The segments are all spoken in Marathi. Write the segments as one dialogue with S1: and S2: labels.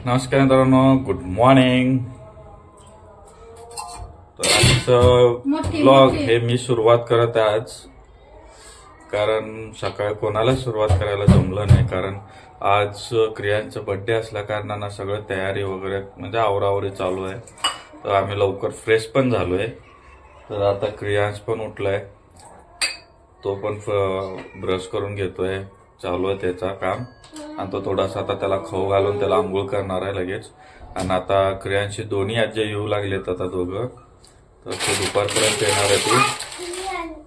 S1: नमस्कार मित्रांनो, गुड मॉर्निंग. तर आजचं ब्लॉग हे मी सुरुवात करत आहे आज, कारण सकाळी कोणाला सुरुवात करायला जमलं नाही, कारण आज क्रियांचा बर्थडे असल्या कारणानं सगळं तयारी वगैरे म्हणजे आवरावरी चालू आहे. तर आम्ही लवकर फ्रेश पण झालोय. तर आता क्रियांश पण उठलाय, तो पण ब्रश करून घेतोय, चालू आहे त्याचा काम. आणि तो थोडासा आता त्याला खाऊ घालून त्याला आंघोळ करणार आहे लगेच. आणि आता क्रियांशी दोन्ही आजी येऊ लागलेत आता दोघं, तर ते दुपारपर्यंत येणार आहे ती.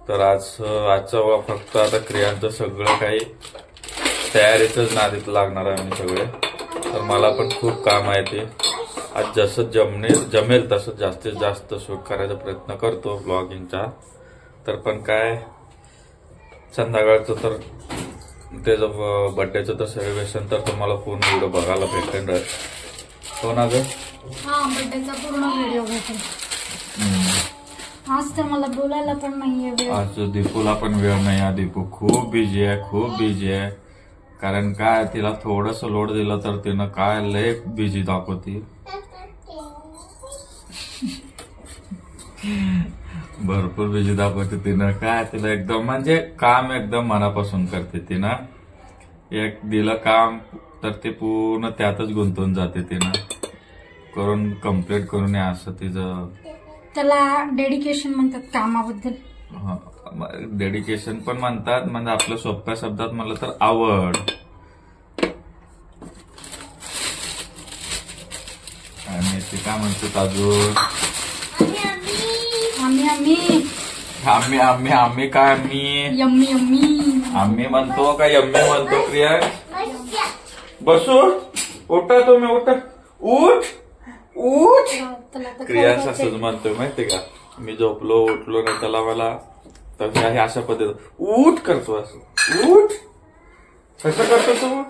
S1: तर आजचा फक्त आता क्रियांचं सगळं काही तयारीच नादीत लागणार आहे आम्ही सगळे. तर मला पण खूप काम आहे ते. आज जसं जमेल तसं जास्तीत जास्त शूट करायचा प्रयत्न करतो ब्लॉगिंगचा. तर पण काय संध्याकाळचं तर त्याचं बर्थडेचं तर सेलिब्रेशन तर तुम्हाला पूर्ण व्हिडिओ बघायला भेटेल. हो ना ग?
S2: हा, बर्थडेचा पूर्ण व्हिडिओ भेटेल. आज तर मला बोलायला पण नाहीये.
S1: आज दीपूला पण वेळ नाही. दीपू खूप बिझी आहे. कारण काय तिला थोडस लोड दिलं तर तिनं काय लय बिझी दाखवती. भरपूर बिझी दाखवते तिनं. काय तिला एकदम म्हणजे काम एकदम मनापासून करते तिनं. एक दिलं काम तर ते पूर्ण त्यातच गुंतून जाते तिनं. करून कम्प्लीट करून असं तिचं.
S2: त्याला डेडिकेशन म्हणतात कामाबद्दल.
S1: डेडिकेशन पण म्हणतात, म्हणजे आपल्या सोप्या शब्दात म्हणलं तर आवड. आणि ते काय म्हणतात अजून आम्ही काय आम्ही म्हणतो का यम्मी म्हणतो. प्रिया बसू, उठा तुम्ही, उठ. क्रियांश असंच म्हणतोय माहितीये का. मी झोपलो उठलो नाही त्याला मला तर अशा पद्धतीने उठ करतो. असं उठ कसं करतो तू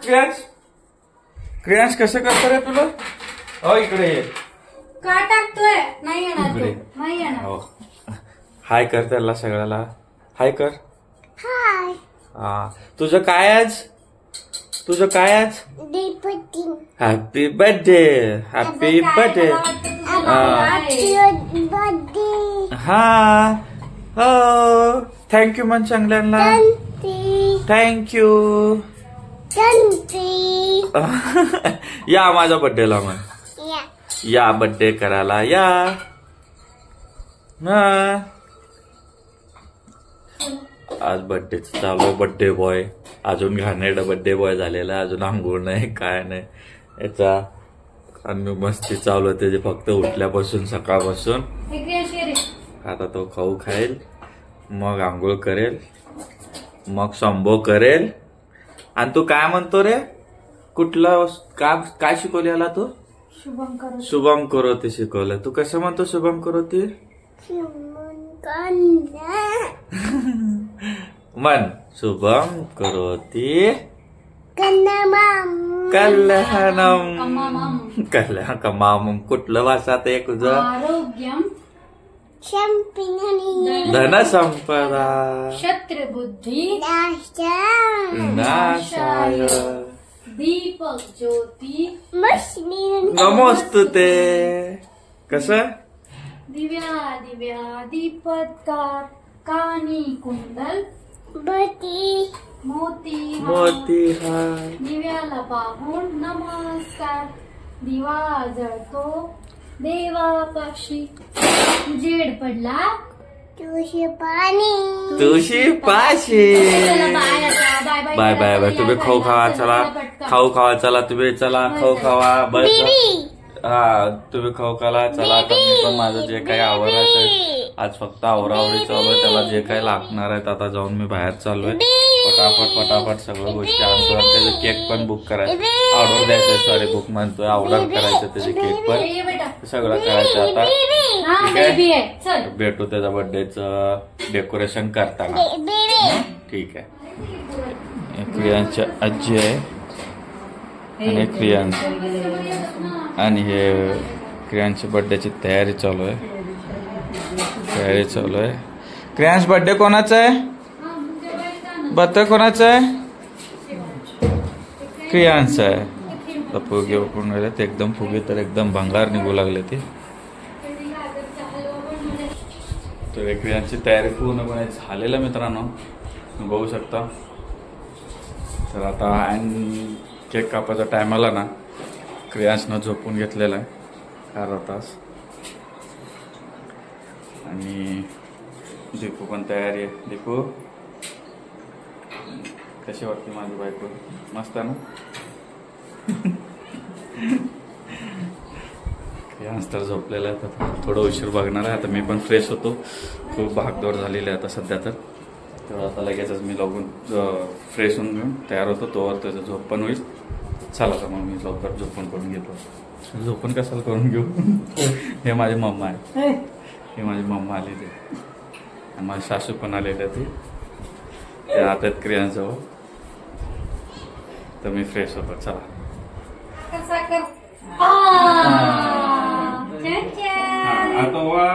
S1: क्रियांश कसं करतो रे तुला. हो इकडे ये.
S2: का टाकतोय? नाही येणार.
S1: हो, हाय कर त्याला सगळ्याला. हाय कर.
S3: हाय.
S1: हा, तुझं काय आज हॅपी बर्थडे. हा हो, थँक्यू मन चांगल्यांना. थँक्यू. या माझ्या बर्थडेला मग या बर्थडे करायला या. आज बर्थडे चालू आहे. बर्थडे बॉय अजून घाणेरडा बर्थडे बॉय झालेला, अजून आंघोळ नाही काय नाही याचा. आणि मस्ती चालू आहे त्याची फक्त उठल्यापासून सकाळपासून. आता तो खाऊ खाईल, मग आंघोळ करेल, मग संभो करेल. आणि तू काय म्हणतो रे, कुठलं काय शिकवली याला तू? शुभम करोती शिकवलं. तू कसं म्हणतो शुभम करोती? मन शुभम करोती कल्याणम. कुठलं भाषात आहे तुझं?
S2: आरोग्यम
S1: धन संपदा
S2: शत्रुबुद्धी
S1: नाशाय
S2: दीपक ज्योती
S1: नमोस्तुते. कसं?
S2: दिव्या दीपत्कार कानी कुंडल मोती
S1: हार.
S2: दिव्याला पाहून नमस्कार. दिवा जळतो देवा पक्षी उजेड पडला तुळशी
S1: पाशी. Bye bye bye. तुम्ही खाऊ खावा, चला खाऊ खावा, चला तुम्ही चला खाऊ खावा. बस हा, तुम्ही खाऊ खाला चला. आता मी पण माझं जे काही आवरायचं आज फक्त आवरावरी चालू आहे. त्याला जे काही लागणार आहेत आता जाऊन मी बाहेर चाललोय. फटाफट सगळ्या गोष्टी आणतो. आणि त्याचे केक पण बुक करायचं, ऑर्डर द्यायचं. सॉरी बुक म्हणतोय, ऑर्डर करायचं त्याचे केक पण सगळं करायचं आता. ठीक आहे, भेटू त्याच्या बर्थडेचं डेकोरेशन करताना. ठीक आहे. क्रियांची आजी आहे आणि क्रियांश, आणि हे क्रियांच्या बर्थडेची तयारी चालू आहे. क्रियांश बर्थडे कोणाचा आहे? बर्थडे कोणाचा आहे? क्रियांचा आहे. फुगे ओपन राहिले ते एकदम फुगे तर एकदम भंगार निघू लागले ते. तर क्रियांची तयारी पूर्णपणे झालेल्या मित्रांनो बघू शकता. तर आता केक कापायचा टाइम आला ना, क्रियांशनं झोपून घेतलेला आहे अर्धा तास. आणि दीपू पण तयारी आहे. दीपू कशी वाटते माझी बायको? मस्त आहे ना? क्रियांश तर झोपलेला आहे. आता थोडं उशीर बघणार आहे. आता मी पण फ्रेश होतो. खूप भागदौड झालेली आहे आता सध्या. तर आता लगेचच मी लवकर फ्रेश होऊन घेऊन तयार होतो. तोवर त्याचं झोप पण होईल. चला तर मग मी लवकर झोपून करून घेतो. झोपून कशाला करून घेऊ? हे माझी मम्मा आहे. हे माझी मम्मा आलेली आहे. माझी सासू पण आलेली आहे. ते आता क्रियांजवळ. तर मी फ्रेश होतो. चला. आता वा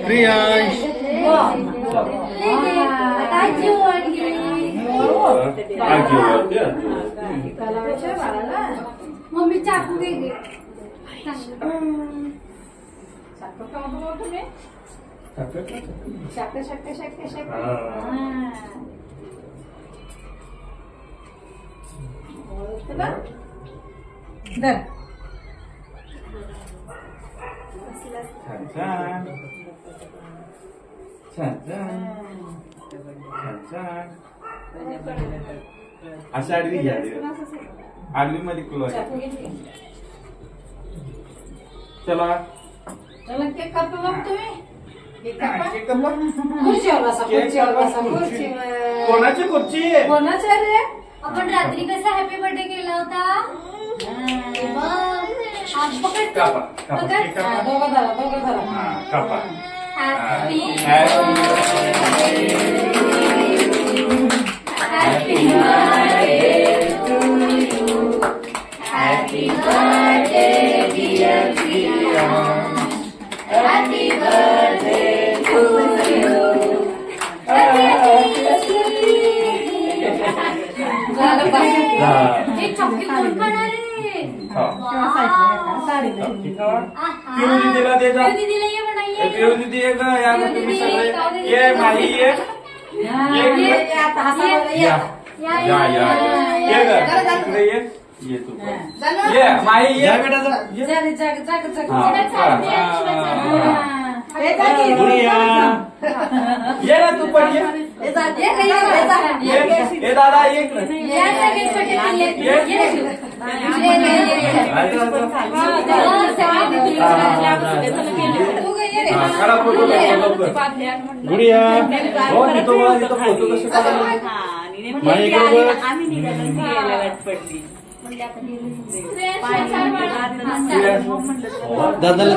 S1: क्रियांश
S2: मम्मी चाकू घे.
S1: अशा आडवी घ्या. आडवी मध्ये कुलो आहे. चला
S2: केक कापू मग तुम्ही.
S1: कोणाची खुर्ची आहे?
S2: कोणाच्या रे? आपण रात्री कसा हॅपी बर्थडे केला होता?
S1: कापा कापा.
S2: Happy birthday, dear Priya. Happy birthday to you. हे चॉकलेट कोण खाणार आहे?
S1: दिला दे जा.
S2: दीदीला ये बनाइए.
S1: दीदी ये का यार तुम्ही सगळे ये माही ये ये तू ये माही ये बेटा ये ना तू पण ये दादा ये गुडिया हो तो फोटो कसे
S3: आम्ही निघालो पडली
S4: दादाला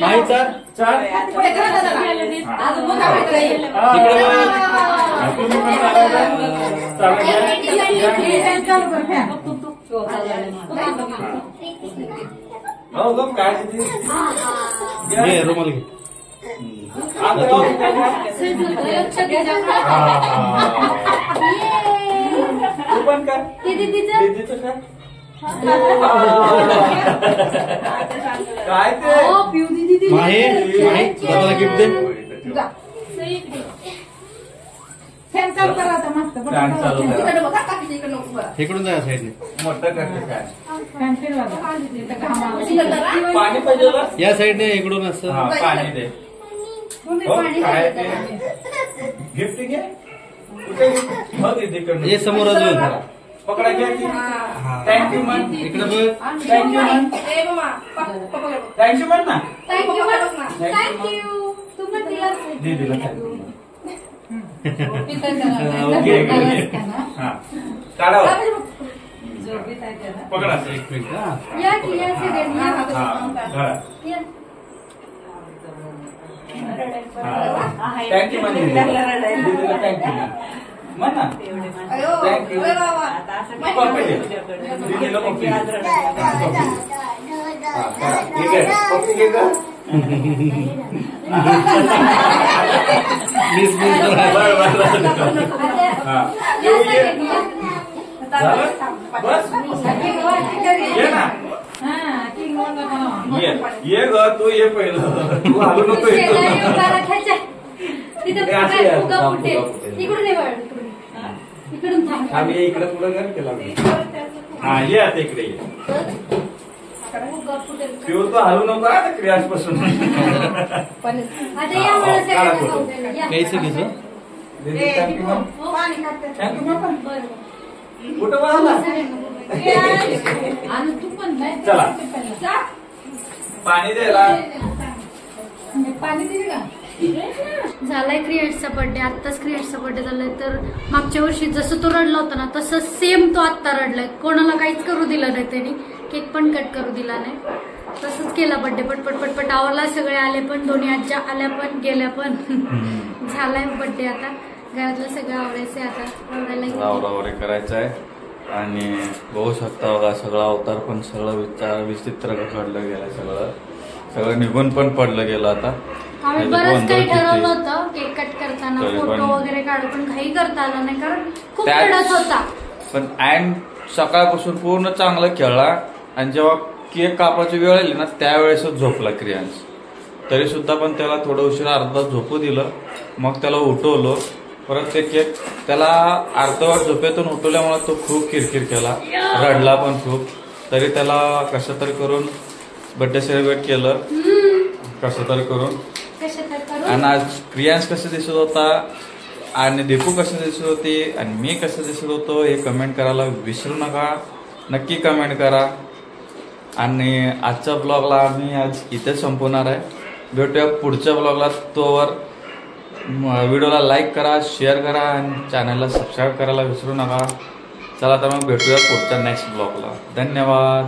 S4: माहीचा काय रुमाल घे.
S1: तू पण काय दीदीचं काय ते
S4: माही दादाला गिफ्ट दे. इकडून जा साईडने.
S1: मोठं करते काय पाणी पाहिजे
S4: या साईडने इकडून असं
S1: पाणी दे. काय ते गिफ्ट घे.
S4: हे समोर अजून
S1: पकडा घ्या. थँक्यू मन.
S4: इकडे बघ.
S1: थँक्यू मन. थँक्यू मन ना.
S2: थँक्यू. तू पण दिला
S1: दीदीला थँक्यू. काढा पकडा एक मिनिट.
S2: या क्लियर से
S1: थँक्यू मन. दीदीला थँक्यू मन ना. थँक्यू. दीदीला ठीक आहे ओके का?
S4: मिस
S1: बरं, बरं. हा. येऊ, ये. झालं? बस ये ना ये ग तू ये पहिलं तू आलो नको इथं.
S2: शेजारी उभा राखायचा. तिथं
S1: हे असं आहे.
S2: फुगा फुटेल.
S1: फुगा फुटेल.
S2: इकडून ये बाळ, इकडून थांब.
S1: आम्ही इकडे पुढे घर केला हा ये आता इकडे ये
S2: फुगा फुटेल.
S1: पिऊ तू हलू नको आता क्रियासपासून
S2: आता या मला सगळ्यांना खाऊ द्यायला. या.
S4: घ्यायचं घ्यायचं
S2: हो, पाणी खातं. बरं.
S1: कुठं बघायला
S2: आणि तू पण नाही.
S1: चला.
S2: जा.
S1: पाणी द्यायला
S2: पाणी दिले का? झालाय क्रिएटचा बर्थडे. आत्ताच क्रिएटचा बर्थडे झालाय. तर मागच्या वर्षी जसं तो रडला होता ना तसं सेम तो आत्ता रडलाय. कोणाला काहीच करू दिलं नाही त्यांनी. केक पण कट करू दिला नाही. तसंच केला बर्थडे. पटपट पटपट आवरला. सगळे आले पण. दोन्ही आज्या आल्या पण गेल्या पण. झालाय बर्थडे. आता घरातलं सगळं आवरायचंय. आता आवरायला
S1: रावरावरे करायचं आहे आणि बघू शकता बघा सगळं अवतार पण सगळं विचित्र घडलं गेलं. सगळं निघून पण पडलं गेलं. आता
S2: आम्ही
S1: त्याचं
S2: बरंच काही
S1: गोंधळ किती.
S2: ठरवलं होतं केक कट करताना.
S1: तरी
S2: फोटो
S1: पण-
S2: वगैरे काढू पण काही करता आलं नाही कारण खूप
S1: त्याच-
S2: रडत होता.
S1: पण अँड सकाळपासून पूर्ण चांगलं खेळला आणि जेव्हा केक कापाची वेळ आली ना त्यावेळेसच झोपला क्रियांश. तरी सुद्धा पण त्याला थोडं उशिरा अर्धा झोपू दिलं. मग त्याला उठवलं. परत ते केक त्याला अर्धवट झोपेतून उठवल्यामुळे तो खूप किरकिर केला. रडला पण खूप. तरी त्याला कसं तरी करून बर्थडे सेलिब्रेट केलं. कसं तरी करून.
S2: कशा तर करू.
S1: आणि आज क्रियांश कसं दिसत होता आणि दीपू कसं दिसत होती आणि मी कसं दिसत होतो हे कमेंट करायला विसरू नका. नक्की कमेंट करा. आणि आजच्या ब्लॉगला आम्ही आज इथे संपवणार आहे. भेटूया पुढच्या ब्लॉगला. तोवर व्हिडिओला लाईक करा, शेअर करा आणि चॅनलला सबस्क्राईब करायला विसरू नका. चला तर मग भेटूया पुढच्या नेक्स्ट ब्लॉगला. धन्यवाद.